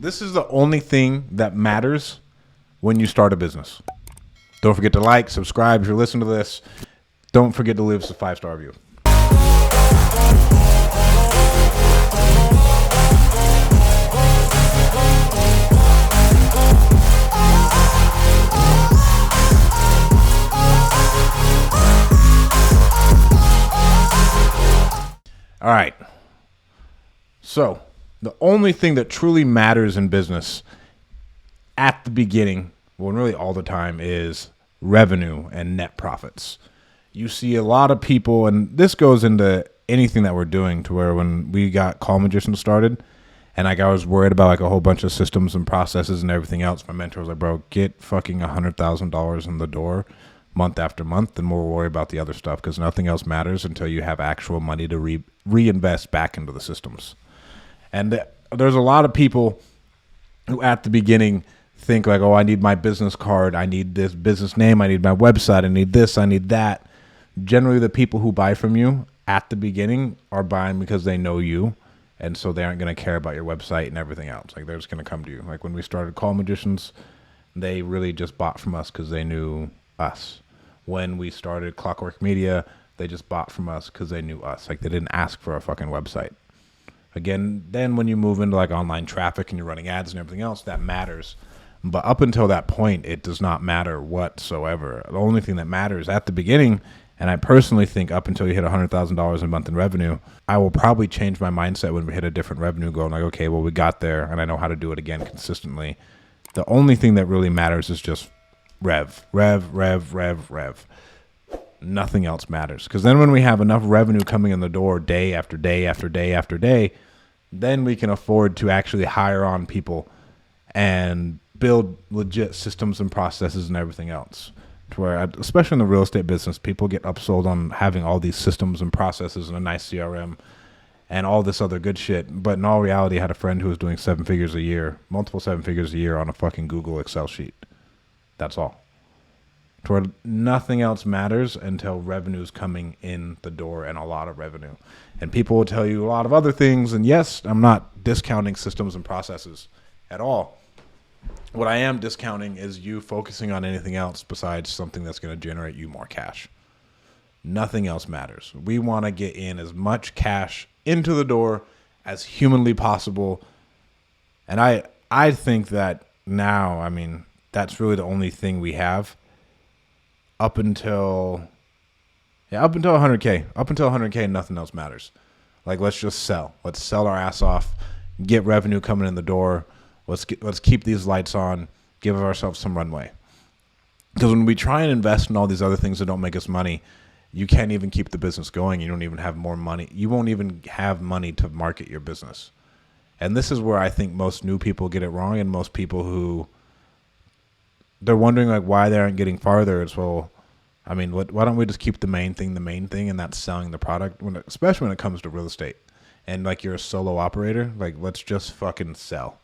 This is the only thing that matters when you start a business. Don't forget to like, subscribe if you're listening to this. Don't forget to leave us a 5-star review. All right. So, the only thing that truly matters in business at the beginning, well, really all the time, is revenue and net profits. You see a lot of people, and this goes into anything that we're doing, to where when we got Call Magician started, and I was worried about like a whole bunch of systems and processes and everything else, my mentor was like, bro, get fucking $100,000 in the door month after month, and we'll worry about the other stuff, because nothing else matters until you have actual money to reinvest back into the systems. And there's a lot of people who at the beginning think like, oh, I need my business card, I need this business name, I need my website, I need this, I need that. Generally, the people who buy from you at the beginning are buying because they know you, and so they aren't going to care about your website and everything else. Like, they're just going to come to you. Like when we started Call Magicians, they really just bought from us because they knew us. When we started Clockwork Media, they just bought from us because they knew us. Like, they didn't ask for a fucking website. Again, then when you move into like online traffic and you're running ads and everything else, that matters. But up until that point, it does not matter whatsoever. The only thing that matters at the beginning, and I personally think up until you hit $100,000 a month in revenue, I will probably change my mindset when we hit a different revenue goal. I'm like, okay, well, we got there and I know how to do it again consistently. The only thing that really matters is just rev. Nothing else matters. Because then when we have enough revenue coming in the door day after day after day after day, then we can afford to actually hire on people and build legit systems and processes and everything else. To where, especially in the real estate business, people get upsold on having all these systems and processes and a nice CRM and all this other good shit. But in all reality, I had a friend who was doing 7 figures a year, multiple 7 figures a year on a fucking Google Excel sheet. That's all. To where nothing else matters until revenue's coming in the door, and a lot of revenue. And people will tell you a lot of other things. And yes, I'm not discounting systems and processes at all. What I am discounting is you focusing on anything else besides something that's going to generate you more cash. Nothing else matters. We want to get in as much cash into the door as humanly possible. And I think that now, I mean, that's really the only thing we have up until 100K. Up until 100K, nothing else matters. Like, let's just sell. Let's sell our ass off, get revenue coming in the door. Let's keep these lights on, give ourselves some runway. Because when we try and invest in all these other things that don't make us money, you can't even keep the business going. You don't even have more money. You won't even have money to market your business. And this is where I think most new people get it wrong, and most people who, they're wondering like why they aren't getting farther. It's, well, I mean, why don't we just keep the main thing, and that's selling the product, especially when it comes to real estate. And like, you're a solo operator, like, let's just fucking sell.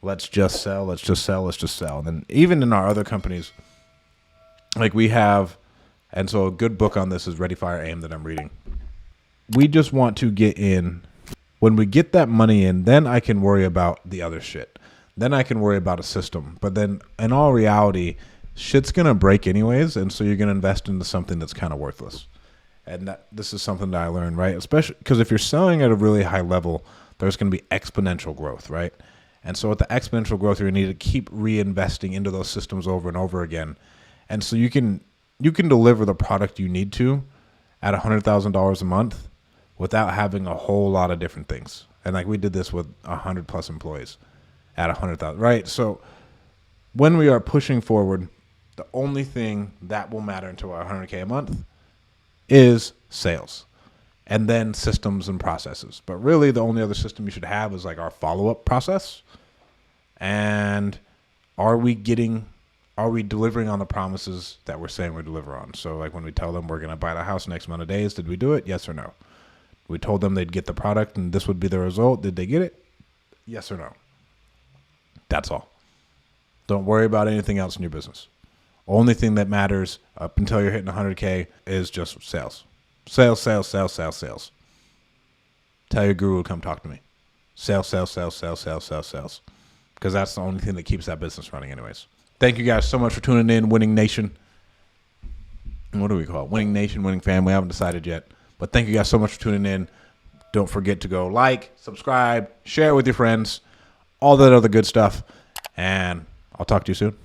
Let's just sell. And then even in our other companies, like we have, and so a good book on this is Ready, Fire, Aim that I'm reading. We just want to get in. When we get that money in, then I can worry about the other shit. Then I can worry about a system. But then in all reality, shit's going to break anyways. And so you're going to invest into something that's kind of worthless. And this is something that I learned, right? Especially because if you're selling at a really high level, there's going to be exponential growth, right? And so with the exponential growth, you're going to need to keep reinvesting into those systems over and over again. And so you can deliver the product you need to at $100,000 a month without having a whole lot of different things. And like we did this with 100 plus employees at 100,000, right? So when we are pushing forward, the only thing that will matter until our 100K a month is sales. And then systems and processes. But really, the only other system you should have is like our follow-up process. And are we delivering on the promises that we're saying we deliver on? So like when we tell them we're going to buy the house next amount of days, did we do it? Yes or no? We told them they'd get the product and this would be the result. Did they get it? Yes or no? That's all. Don't worry about anything else in your business. Only thing that matters up until you're hitting 100K is just sales. Sales. Tell your guru to come talk to me. Sales. because that's the only thing that keeps that business running anyways. Thank you guys so much for tuning in, Winning Nation. What do we call it? Winning Nation, Winning Family. We haven't decided yet. But thank you guys so much for tuning in. Don't forget to go like, subscribe, share it with your friends, all that other good stuff. And I'll talk to you soon.